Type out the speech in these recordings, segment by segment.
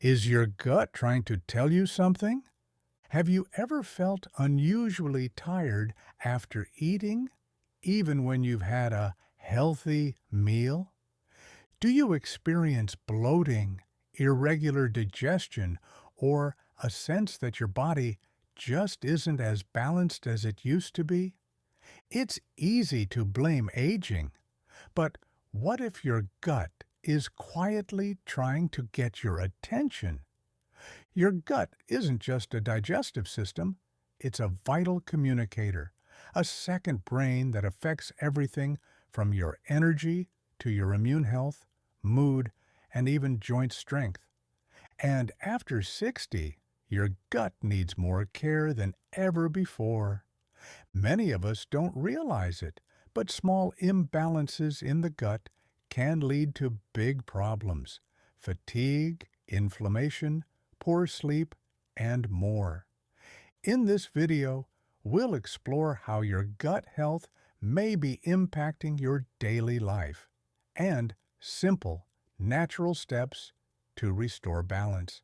Is your gut trying to tell you something? Have you ever felt unusually tired after eating, even when you've had a healthy meal? Do you experience bloating, irregular digestion, or a sense that your body just isn't as balanced as it used to be? It's easy to blame aging, but what if your gut is quietly trying to get your attention? Your gut isn't just a digestive system, it's a vital communicator, a second brain that affects everything from your energy to your immune health, mood, and even joint strength. And after 60, your gut needs more care than ever before. Many of us don't realize it, but small imbalances in the gut can lead to big problems: fatigue, inflammation, poor sleep, and more. In this video, we'll explore how your gut health may be impacting your daily life and simple, natural steps to restore balance.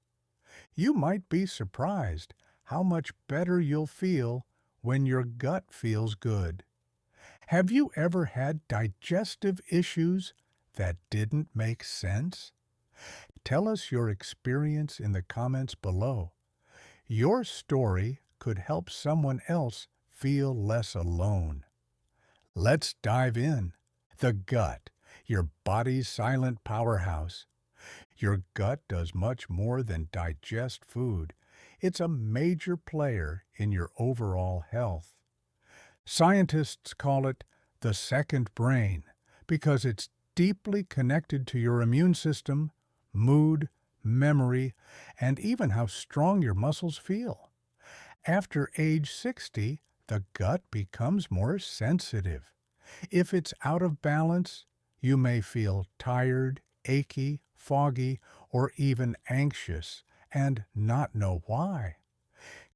You might be surprised how much better you'll feel when your gut feels good. Have you ever had digestive issues that didn't make sense? Tell us your experience in the comments below. Your story could help someone else feel less alone. Let's dive in. The gut, your body's silent powerhouse. Your gut does much more than digest food. It's a major player in your overall health. Scientists call it the second brain because it's deeply connected to your immune system, mood, memory, and even how strong your muscles feel. After age 60, the gut becomes more sensitive. If it's out of balance, you may feel tired, achy, foggy, or even anxious and not know why.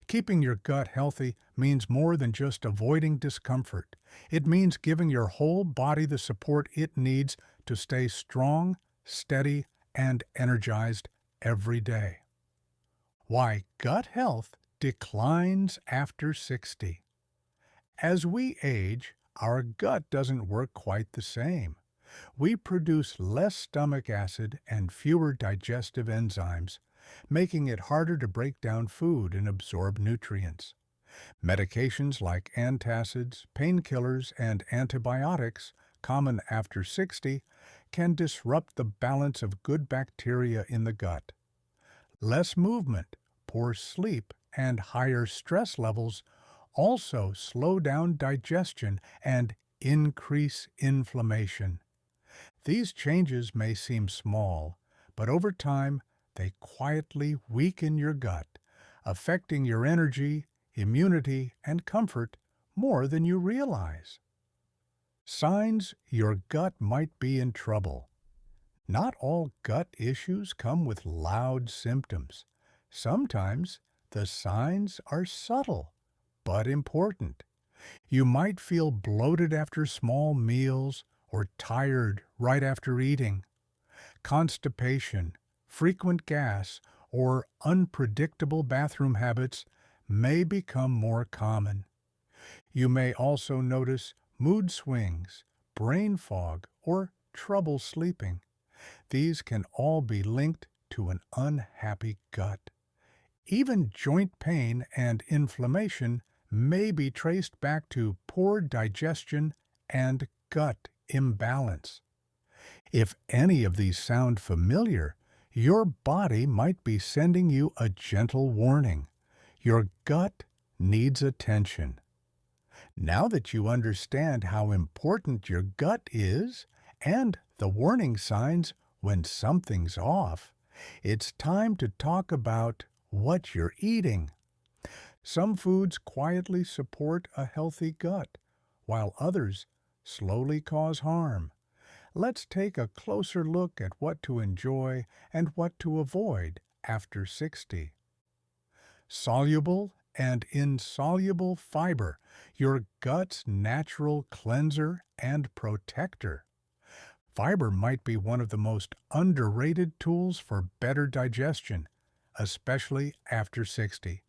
Keeping your gut healthy means more than just avoiding discomfort. It means giving your whole body the support it needs to stay strong, steady, and energized every day. Why gut health declines after 60. As we age, our gut doesn't work quite the same. We produce less stomach acid and fewer digestive enzymes, making it harder to break down food and absorb nutrients. Medications like antacids, painkillers, and antibiotics, common after 60, can disrupt the balance of good bacteria in the gut. Less movement, poor sleep, and higher stress levels also slow down digestion and increase inflammation. These changes may seem small, but over time they quietly weaken your gut, affecting your energy, immunity, and comfort more than you realize. Signs your gut might be in trouble. Not all gut issues come with loud symptoms. Sometimes the signs are subtle but important. You might feel bloated after small meals or tired right after eating. Constipation, frequent gas, or unpredictable bathroom habits may become more common. You may also notice mood swings, brain fog, or trouble sleeping. These can all be linked to an unhappy gut. Even joint pain and inflammation may be traced back to poor digestion and gut imbalance. If any of these sound familiar, your body might be sending you a gentle warning. Your gut needs attention. Now that you understand how important your gut is and the warning signs when something's off, it's time to talk about what you're eating. Some foods quietly support a healthy gut, while others slowly cause harm. Let's take a closer look at what to enjoy and what to avoid after 60. Soluble and insoluble fiber, your gut's natural cleanser and protector. Fiber might be one of the most underrated tools for better digestion, especially after 60.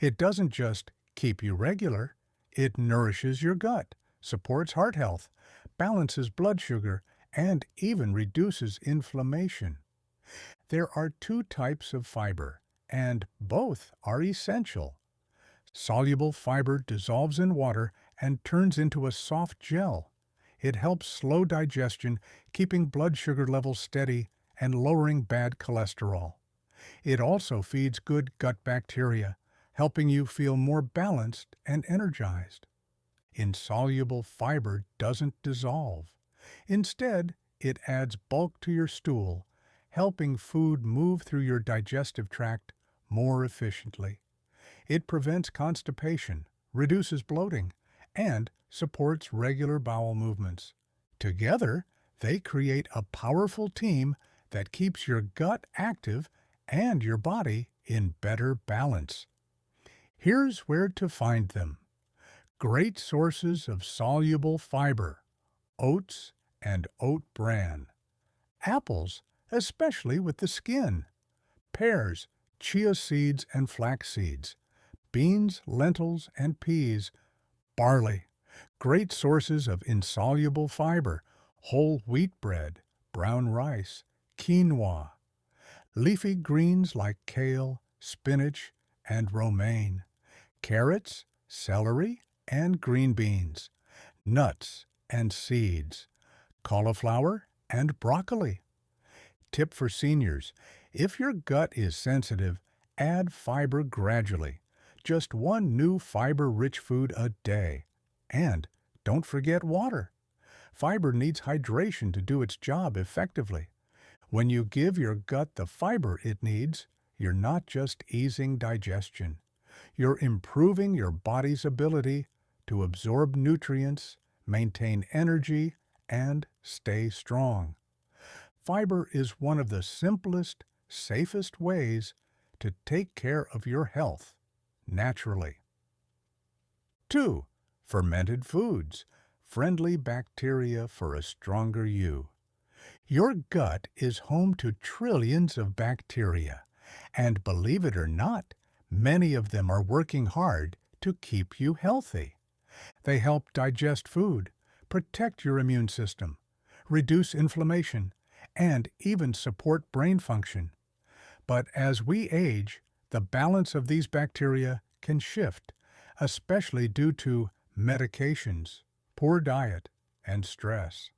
It doesn't just keep you regular, it nourishes your gut, supports heart health, balances blood sugar, and even reduces inflammation. There are two types of fiber, and both are essential. Soluble fiber dissolves in water and turns into a soft gel. It helps slow digestion, keeping blood sugar levels steady and lowering bad cholesterol. It also feeds good gut bacteria, helping you feel more balanced and energized. Insoluble fiber doesn't dissolve. Instead, it adds bulk to your stool, helping food move through your digestive tract more efficiently. It prevents constipation, reduces bloating, and supports regular bowel movements. Together, they create a powerful team that keeps your gut active and your body in better balance. Here's where to find them. Great sources of soluble fiber: oats and oat bran. Apples, especially with the skin. Pears, chia seeds and flax seeds. Beans, lentils, and peas. Barley, great sources of insoluble fiber. Whole wheat bread, brown rice, quinoa. Leafy greens like kale, spinach, and romaine. Carrots, celery, and green beans. Nuts and seeds. Cauliflower and broccoli. Tip for seniors: if your gut is sensitive, add fiber gradually. Just one new fiber-rich food a day. And don't forget water. Fiber needs hydration to do its job effectively. When you give your gut the fiber it needs, you're not just easing digestion. You're improving your body's ability to absorb nutrients, maintain energy, and stay strong. Fiber is one of the simplest, safest ways to take care of your health naturally. 2. Fermented foods. Friendly bacteria for a stronger you. Your gut is home to trillions of bacteria, and believe it or not, many of them are working hard to keep you healthy. They help digest food, protect your immune system, reduce inflammation, and even support brain function. But as we age, the balance of these bacteria can shift, especially due to medications, poor diet, and stress.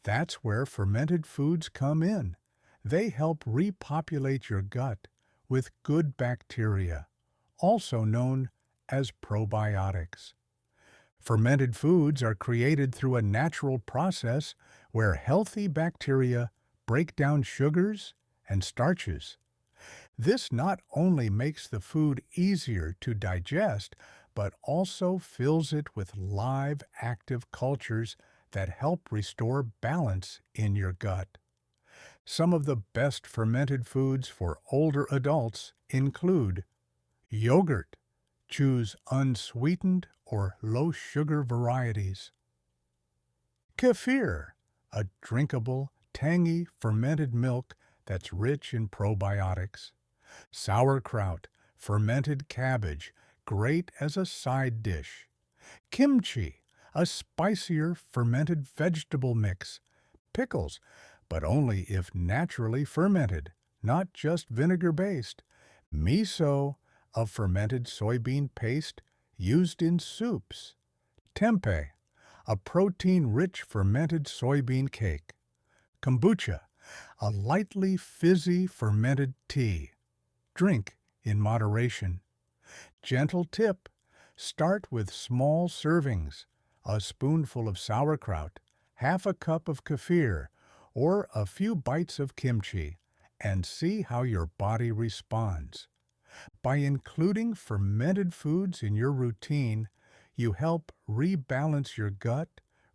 That's where fermented foods come in. They help repopulate your gut with good bacteria, also known as probiotics. Fermented foods are created through a natural process where healthy bacteria break down sugars and starches. This not only makes the food easier to digest, but also fills it with live, active cultures that help restore balance in your gut. Some of the best fermented foods for older adults include yogurt. Choose unsweetened or low-sugar varieties. Kefir, a drinkable, tangy fermented milk that's rich in probiotics. Sauerkraut, fermented cabbage, great as a side dish. Kimchi, a spicier fermented vegetable mix. Pickles, but only if naturally fermented, not just vinegar-based. Miso, a fermented soybean paste used in soups. Tempeh, a protein-rich fermented soybean cake. Kombucha, a lightly fizzy fermented tea. Drink in moderation. Gentle tip: start with small servings, a spoonful of sauerkraut, half a cup of kefir, or a few bites of kimchi, and see how your body responds. By including fermented foods in your routine, you help rebalance your gut,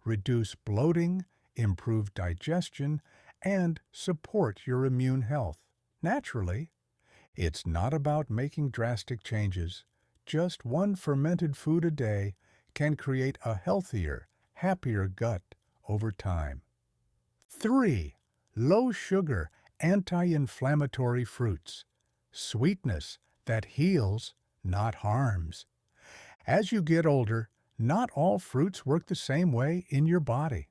reduce bloating, improve digestion, and support your immune health naturally. It's not about making drastic changes. Just one fermented food a day can create a healthier, happier gut over time. 3. Low sugar, anti-inflammatory fruits. Sweetness that heals, not harms. As you get older, not all fruits work the same way in your body.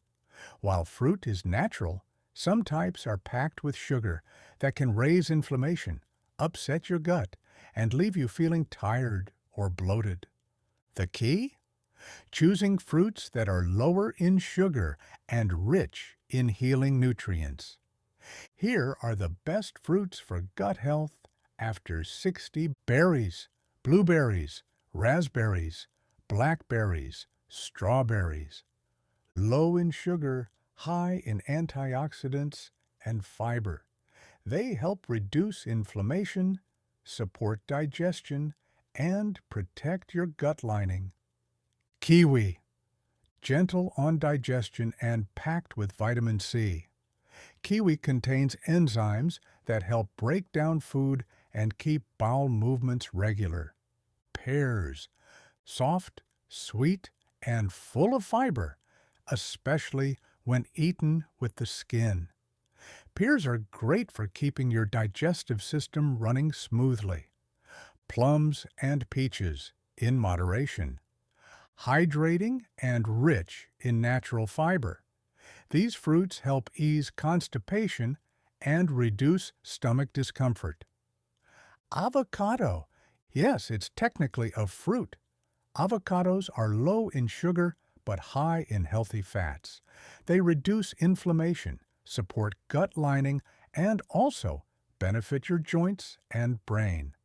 While fruit is natural, some types are packed with sugar that can raise inflammation, upset your gut, and leave you feeling tired or bloated. The key? Choosing fruits that are lower in sugar and rich in healing nutrients. Here are the best fruits for gut health after 60 berries, blueberries, raspberries, blackberries, strawberries. Low in sugar, high in antioxidants and fiber. They help reduce inflammation, support digestion, and protect your gut lining. Kiwi. Gentle on digestion and packed with vitamin C. Kiwi contains enzymes that help break down food and keep bowel movements regular. Pears. Soft, sweet, and full of fiber, especially when eaten with the skin. Pears are great for keeping your digestive system running smoothly. Plums and peaches, in moderation. Hydrating and rich in natural fiber. These fruits help ease constipation and reduce stomach discomfort. Avocado. Yes, it's technically a fruit. Avocados are low in sugar but high in healthy fats. They reduce inflammation, support gut lining, and also benefit your joints and brain.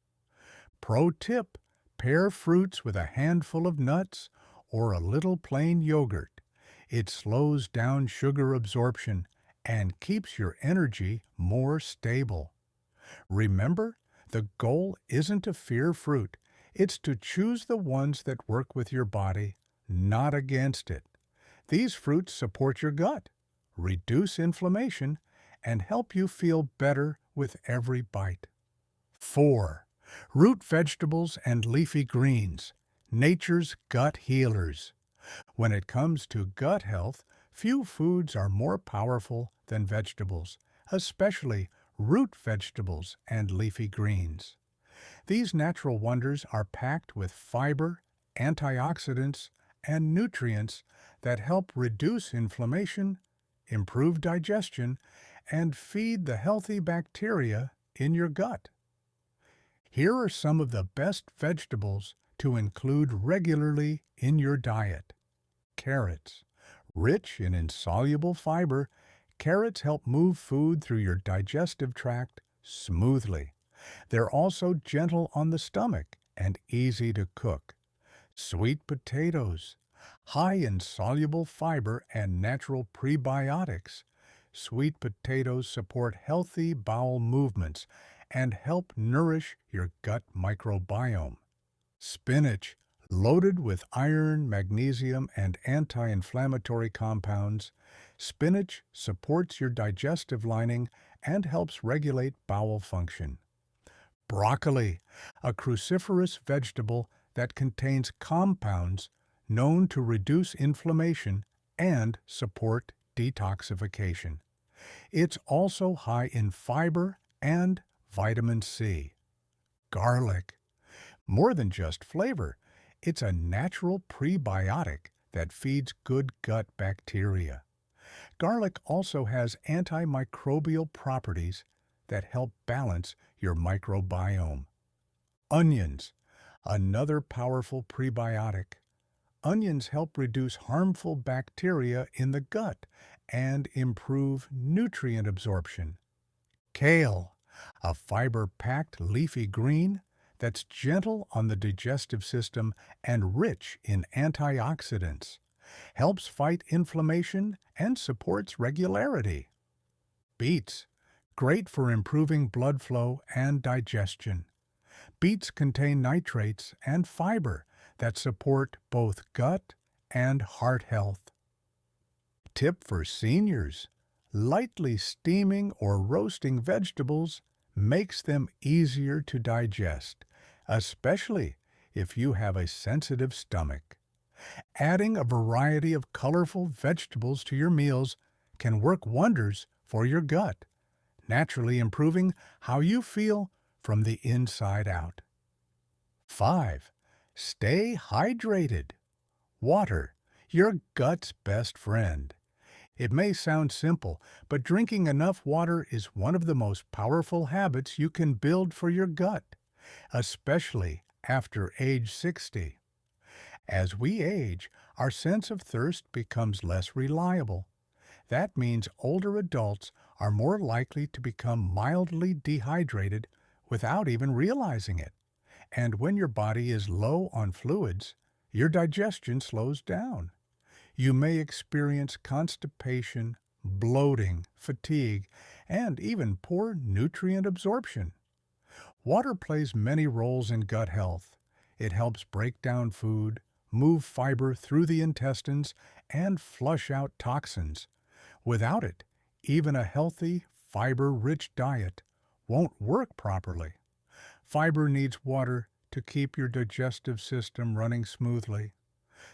Pro tip: pair fruits with a handful of nuts or a little plain yogurt. It slows down sugar absorption and keeps your energy more stable. Remember, the goal isn't to fear fruit. It's to choose the ones that work with your body, not against it. These fruits support your gut, reduce inflammation, and help you feel better with every bite. 4. Root vegetables and leafy greens, nature's gut healers. When it comes to gut health, few foods are more powerful than vegetables, especially root vegetables and leafy greens. These natural wonders are packed with fiber, antioxidants, and nutrients that help reduce inflammation, improve digestion, and feed the healthy bacteria in your gut. Here are some of the best vegetables to include regularly in your diet. Carrots. Rich in insoluble fiber, carrots help move food through your digestive tract smoothly. They're also gentle on the stomach and easy to cook. Sweet potatoes. High in soluble fiber and natural prebiotics. Sweet potatoes support healthy bowel movements and help nourish your gut microbiome. Spinach. Loaded with iron, magnesium, and anti-inflammatory compounds, spinach supports your digestive lining and helps regulate bowel function. Broccoli, a cruciferous vegetable that contains compounds known to reduce inflammation and support detoxification. It's also high in fiber and vitamin C. Garlic. More than just flavor, it's a natural prebiotic that feeds good gut bacteria. Garlic also has antimicrobial properties that help balance your microbiome. Onions, another powerful prebiotic. Onions help reduce harmful bacteria in the gut and improve nutrient absorption. Kale, a fiber-packed leafy green that's gentle on the digestive system and rich in antioxidants, helps fight inflammation and supports regularity. Beets, great for improving blood flow and digestion. Beets contain nitrates and fiber that support both gut and heart health. Tip for seniors: lightly steaming or roasting vegetables makes them easier to digest, especially if you have a sensitive stomach. Adding a variety of colorful vegetables to your meals can work wonders for your gut, naturally improving how you feel from the inside out. 5. Stay hydrated. Water, your gut's best friend. It may sound simple, but drinking enough water is one of the most powerful habits you can build for your gut, especially after age 60. As we age, our sense of thirst becomes less reliable. That means older adults are more likely to become mildly dehydrated without even realizing it. And when your body is low on fluids, your digestion slows down. You may experience constipation, bloating, fatigue, and even poor nutrient absorption. Water plays many roles in gut health. It helps break down food, move fiber through the intestines, and flush out toxins. Without it, even a healthy, fiber-rich diet won't work properly. Fiber needs water to keep your digestive system running smoothly.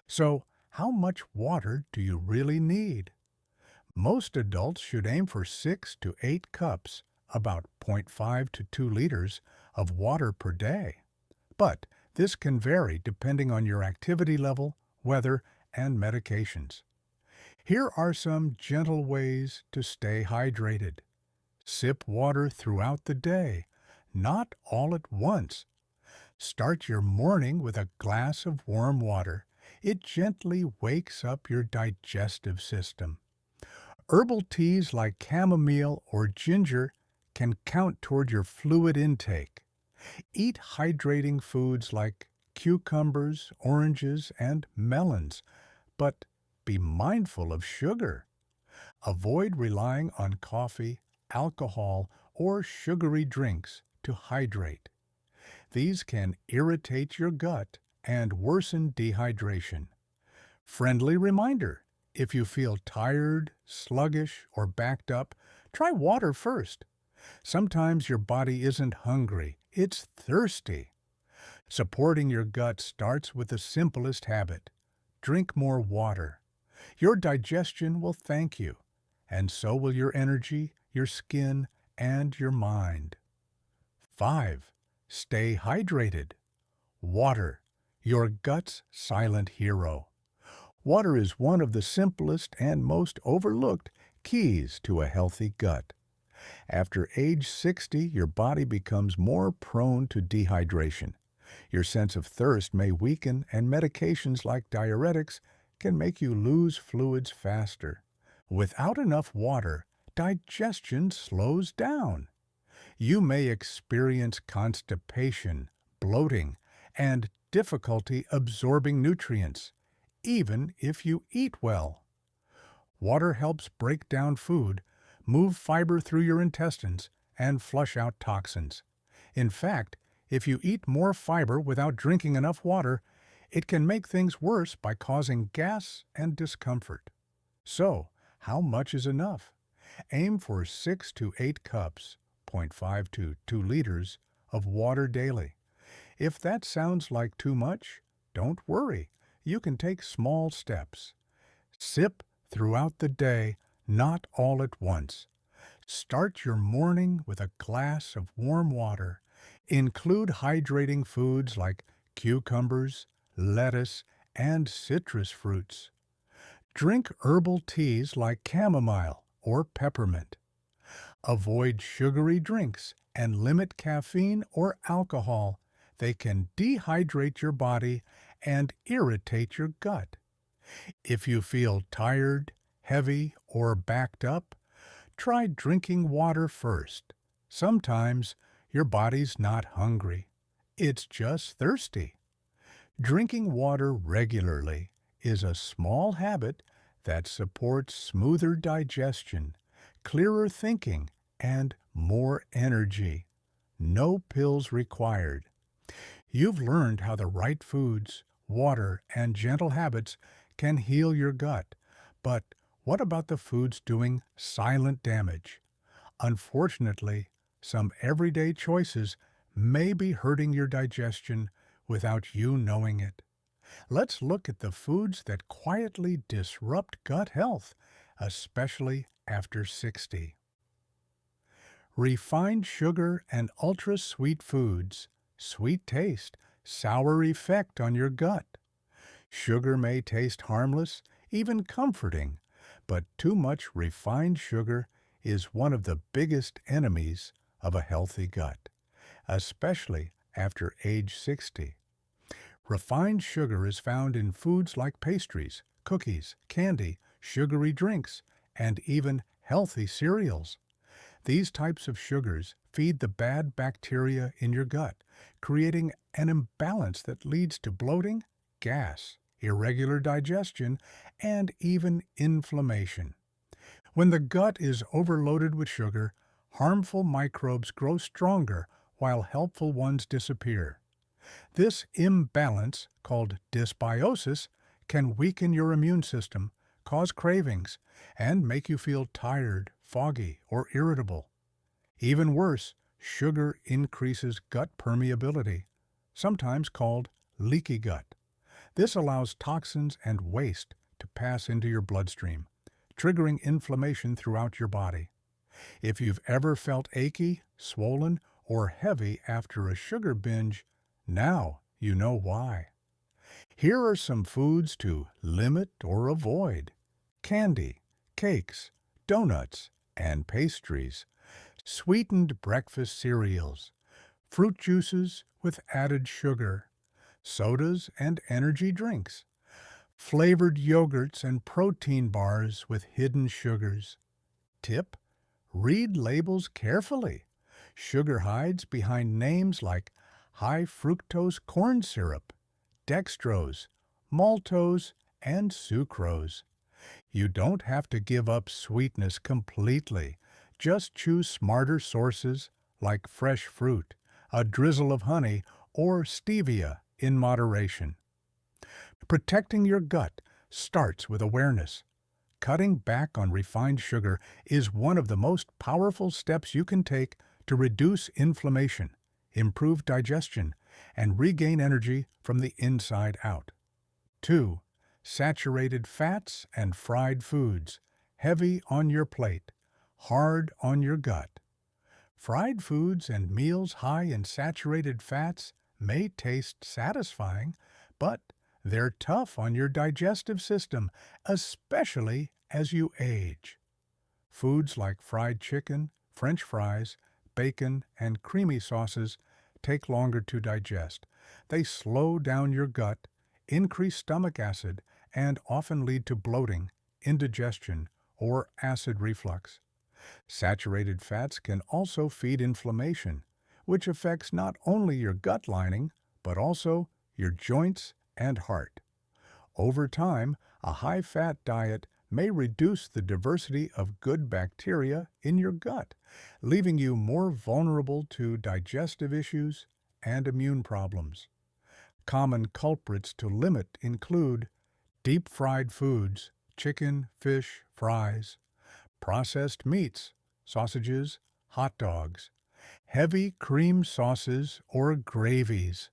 So, how much water do you really need? Most adults should aim for 6 to 8 cups, about zero point 0.5 to 2 liters, of water per day. But this can vary depending on your activity level, weather, and medications. Here are some gentle ways to stay hydrated. Sip water throughout the day, not all at once. Start your morning with a glass of warm water. It gently wakes up your digestive system. Herbal teas like chamomile or ginger can count toward your fluid intake. Eat hydrating foods like cucumbers, oranges, and melons, but be mindful of sugar. Avoid relying on coffee, alcohol, or sugary drinks to hydrate. These can irritate your gut and worsen dehydration. Friendly reminder: if you feel tired, sluggish, or backed up, try water first. Sometimes your body isn't hungry, it's thirsty. Supporting your gut starts with the simplest habit. Drink more water. Your digestion will thank you, and so will your energy, your skin, and your mind. 5. Stay hydrated. Water, your gut's silent hero. Water is one of the simplest and most overlooked keys to a healthy gut. After age 60, your body becomes more prone to dehydration. Your sense of thirst may weaken, and medications like diuretics can make you lose fluids faster. Without enough water, digestion slows down. You may experience constipation, bloating, and difficulty absorbing nutrients, even if you eat well. Water helps break down food, move fiber through your intestines, and flush out toxins. In fact, if you eat more fiber without drinking enough water, it can make things worse by causing gas and discomfort. So, how much is enough? Aim for 6 to 8 cups, 0.5 to 2 liters, of water daily. If that sounds like too much, don't worry. You can take small steps. Sip throughout the day, not all at once. Start your morning with a glass of warm water. Include hydrating foods like cucumbers, lettuce, and citrus fruits. Drink herbal teas like chamomile or peppermint. Avoid sugary drinks and limit caffeine or alcohol. They can dehydrate your body and irritate your gut. If you feel tired, heavy, or backed up, try drinking water first. Sometimes your body's not hungry. It's just thirsty. Drinking water regularly is a small habit that supports smoother digestion, clearer thinking, and more energy. No pills required. You've learned how the right foods, water, and gentle habits can heal your gut. But what about the foods doing silent damage? Unfortunately, some everyday choices may be hurting your digestion without you knowing it. Let's look at the foods that quietly disrupt gut health especially after 60. Refined sugar and ultra-sweet foods, sweet taste, sour effect on your gut. Sugar may taste harmless, even comforting, but too much refined sugar is one of the biggest enemies of a healthy gut, especially after age 60. Refined sugar is found in foods like pastries, cookies, candy, sugary drinks, and even healthy cereals. These types of sugars feed the bad bacteria in your gut, creating an imbalance that leads to bloating, gas, irregular digestion, and even inflammation. When the gut is overloaded with sugar, harmful microbes grow stronger while helpful ones disappear. This imbalance, called dysbiosis, can weaken your immune system, cause cravings, and make you feel tired, foggy, or irritable. Even worse, sugar increases gut permeability, sometimes called leaky gut. This allows toxins and waste to pass into your bloodstream, triggering inflammation throughout your body. If you've ever felt achy, swollen, or heavy after a sugar binge, now you know why. Here are some foods to limit or avoid: candy, cakes, donuts, and pastries, sweetened breakfast cereals, fruit juices with added sugar, sodas and energy drinks, flavored yogurts and protein bars with hidden sugars. Tip: read labels carefully. Sugar hides behind names like high fructose corn syrup, dextrose, maltose, and sucrose. You don't have to give up sweetness completely. Just choose smarter sources like fresh fruit, a drizzle of honey, or stevia in moderation. Protecting your gut starts with awareness. Cutting back on refined sugar is one of the most powerful steps you can take to reduce inflammation, improve digestion, and regain energy from the inside out. 2. Saturated fats and fried foods, heavy on your plate, hard on your gut. Fried foods and meals high in saturated fats may taste satisfying, but they're tough on your digestive system, especially as you age. Foods like fried chicken, French fries, bacon, and creamy sauces take longer to digest. They slow down your gut, increase stomach acid, and often lead to bloating, indigestion, or acid reflux. Saturated fats can also feed inflammation, which affects not only your gut lining, but also your joints and heart. Over time, a high-fat diet may reduce the diversity of good bacteria in your gut, leaving you more vulnerable to digestive issues and immune problems. Common culprits to limit include deep-fried foods, chicken, fish, fries, processed meats, sausages, hot dogs, heavy cream sauces or gravies,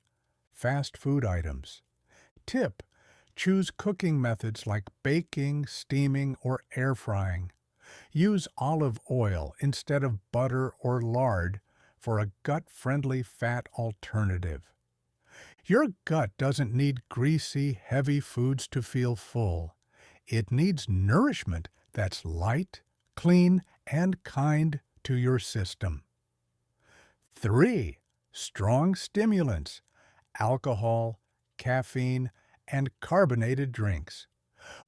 fast food items. Tip: choose cooking methods like baking, steaming, or air frying. Use olive oil instead of butter or lard for a gut-friendly fat alternative. Your gut doesn't need greasy, heavy foods to feel full. It needs nourishment that's light, clean, and kind to your system. 3. Strong stimulants: alcohol, caffeine, and carbonated drinks.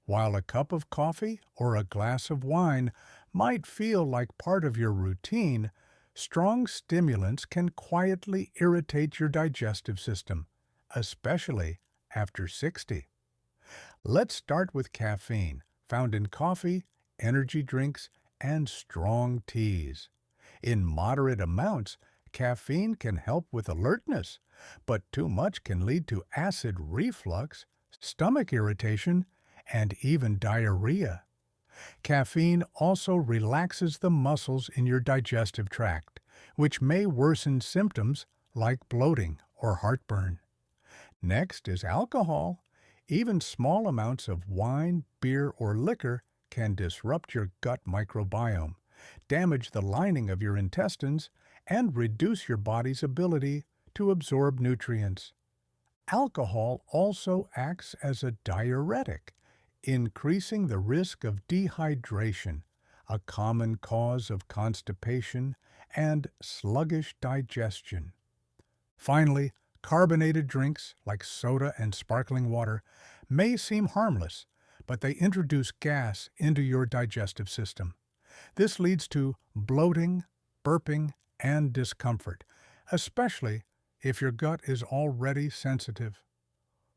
While a cup of coffee or a glass of wine might feel like part of your routine, strong stimulants can quietly irritate your digestive system, especially after 60. Let's start with caffeine, found in coffee, energy drinks, and strong teas. In moderate amounts, caffeine can help with alertness, but too much can lead to acid reflux, stomach irritation, and even diarrhea. Caffeine also relaxes the muscles in your digestive tract, which may worsen symptoms like bloating or heartburn. Next is alcohol. Even small amounts of wine, beer, or liquor can disrupt your gut microbiome, damage the lining of your intestines, and reduce your body's ability to absorb nutrients. Alcohol also acts as a diuretic, increasing the risk of dehydration, a common cause of constipation and sluggish digestion. Finally, carbonated drinks like soda and sparkling water may seem harmless, but they introduce gas into your digestive system. This leads to bloating, burping, and discomfort, especially if your gut is already sensitive.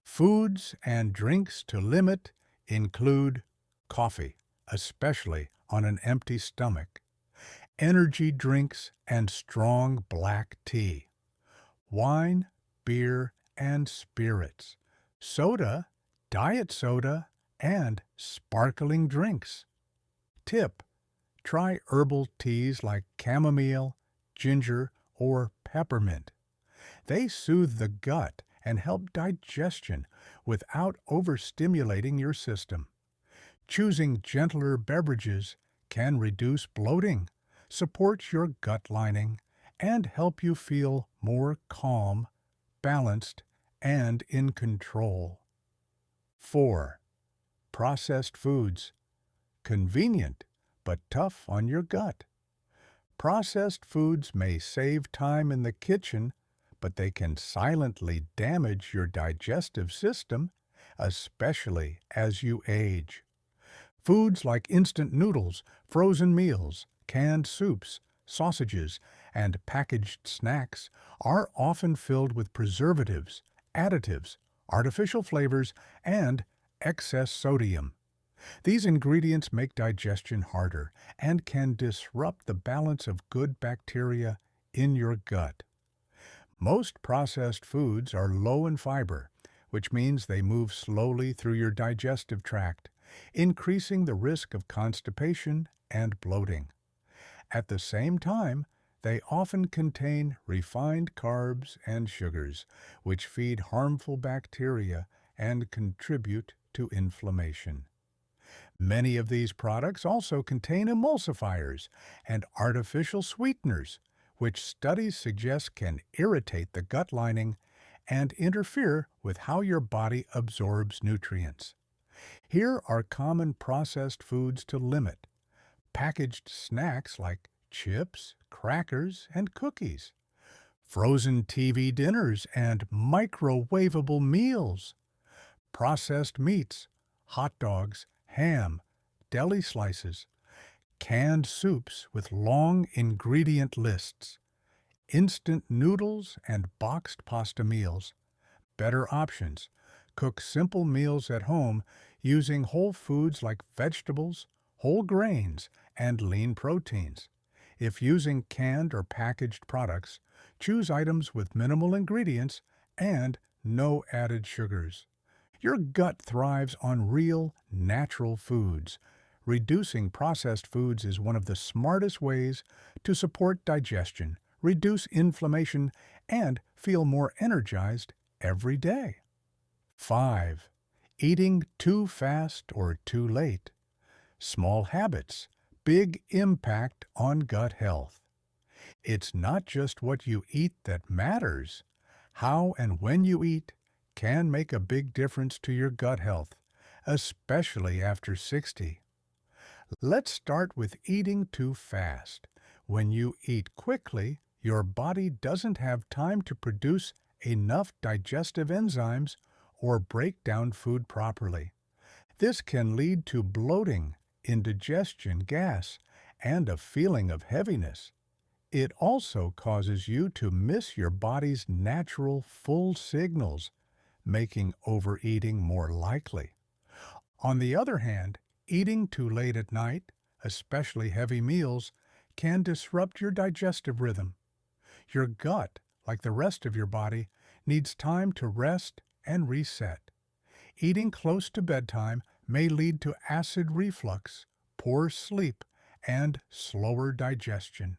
Foods and drinks to limit include coffee, especially on an empty stomach, energy drinks and strong black tea, wine, beer, and spirits, soda, diet soda, and sparkling drinks. Tip: try herbal teas like chamomile, ginger, or peppermint. They soothe the gut and help digestion without overstimulating your system. Choosing gentler beverages can reduce bloating, support your gut lining, and help you feel more calm, balanced, and in control. 4. Processed foods. Convenient, but tough on your gut. Processed foods may save time in the kitchen, but they can silently damage your digestive system, especially as you age. Foods like instant noodles, frozen meals, canned soups, sausages, and packaged snacks are often filled with preservatives, additives, artificial flavors, and excess sodium. These ingredients make digestion harder and can disrupt the balance of good bacteria in your gut. Most processed foods are low in fiber, which means they move slowly through your digestive tract, increasing the risk of constipation and bloating. At the same time, they often contain refined carbs and sugars, which feed harmful bacteria and contribute to inflammation. Many of these products also contain emulsifiers and artificial sweeteners, which studies suggest can irritate the gut lining and interfere with how your body absorbs nutrients. Here are common processed foods to limit: packaged snacks like chips, crackers, and cookies, frozen TV dinners and microwavable meals, processed meats, hot dogs, ham, deli slices, canned soups with long ingredient lists, instant noodles and boxed pasta meals. Better options: cook simple meals at home using whole foods like vegetables, whole grains, and lean proteins. If using canned or packaged products, choose items with minimal ingredients and no added sugars. Your gut thrives on real, natural foods. Reducing processed foods is one of the smartest ways to support digestion, reduce inflammation, and feel more energized every day. 5. Eating too fast or too late. Small habits, big impact on gut health. It's not just what you eat that matters. How and when you eat can make a big difference to your gut health, especially after 60. Let's start with eating too fast. When you eat quickly, your body doesn't have time to produce enough digestive enzymes or break down food properly. This can lead to bloating, indigestion, gas, and a feeling of heaviness. It also causes you to miss your body's natural full signals, making overeating more likely. On the other hand, eating too late at night, especially heavy meals, can disrupt your digestive rhythm. Your gut, like the rest of your body, needs time to rest and reset. Eating close to bedtime may lead to acid reflux, poor sleep, and slower digestion.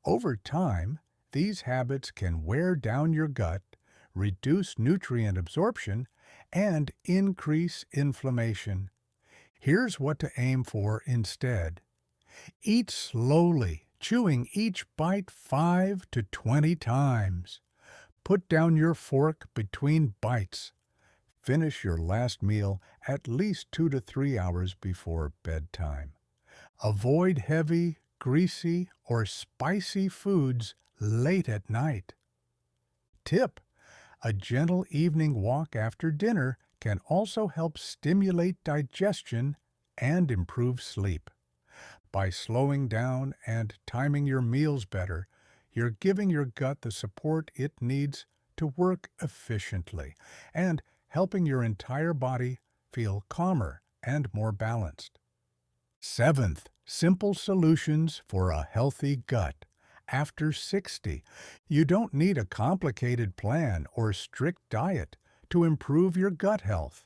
Over time, these habits can wear down your gut, reduce nutrient absorption, and increase inflammation. Here's what to aim for instead. Eat slowly, chewing each bite 5 to 20 times. Put down your fork between bites. Finish your last meal at least 2 to 3 hours before bedtime. Avoid heavy, greasy, or spicy foods late at night. Tip: a gentle evening walk after dinner can also help stimulate digestion and improve sleep. By slowing down and timing your meals better, you're giving your gut the support it needs to work efficiently and helping your entire body feel calmer and more balanced. Seventh, simple solutions for a healthy gut. After 60, you don't need a complicated plan or strict diet to improve your gut health.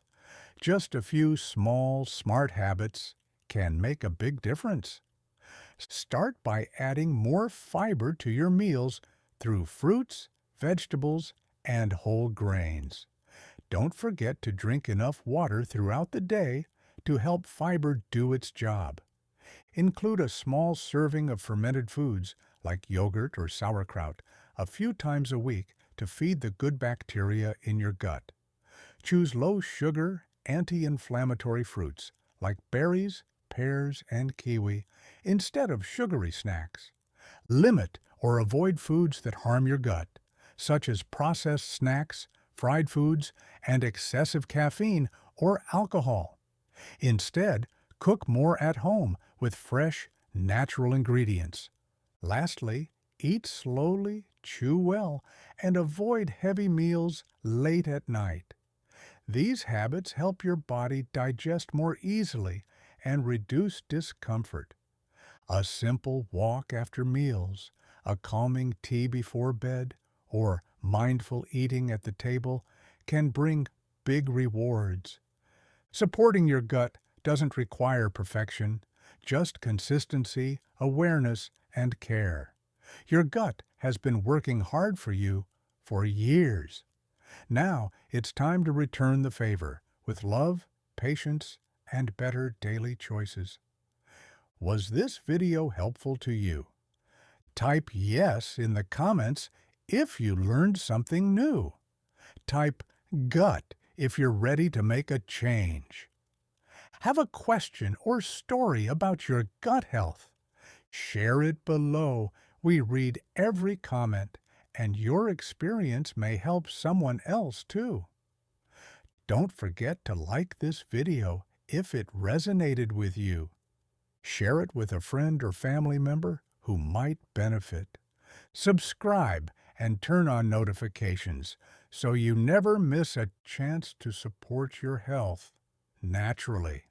Just a few small, smart habits can make a big difference. Start by adding more fiber to your meals through fruits, vegetables, and whole grains. Don't forget to drink enough water throughout the day to help fiber do its job. Include a small serving of fermented foods like yogurt or sauerkraut a few times a week to feed the good bacteria in your gut. Choose low-sugar, anti-inflammatory fruits like berries, pears, and kiwi instead of sugary snacks. Limit or avoid foods that harm your gut, such as processed snacks, fried foods, and excessive caffeine or alcohol. Instead, cook more at home with fresh, natural ingredients. Lastly, eat slowly, chew well, and avoid heavy meals late at night. These habits help your body digest more easily and reduce discomfort. A simple walk after meals, a calming tea before bed, or mindful eating at the table can bring big rewards. Supporting your gut doesn't require perfection, just consistency, awareness, and care. Your gut has been working hard for you for years. Now it's time to return the favor with love, patience, and better daily choices. Was this video helpful to you? Type yes in the comments if you learned something new. Type gut if you're ready to make a change. Have a question or story about your gut health? Share it below. We read every comment, and your experience may help someone else too. Don't forget to like this video if it resonated with you. Share it with a friend or family member who might benefit. Subscribe and turn on notifications so you never miss a chance to support your health naturally.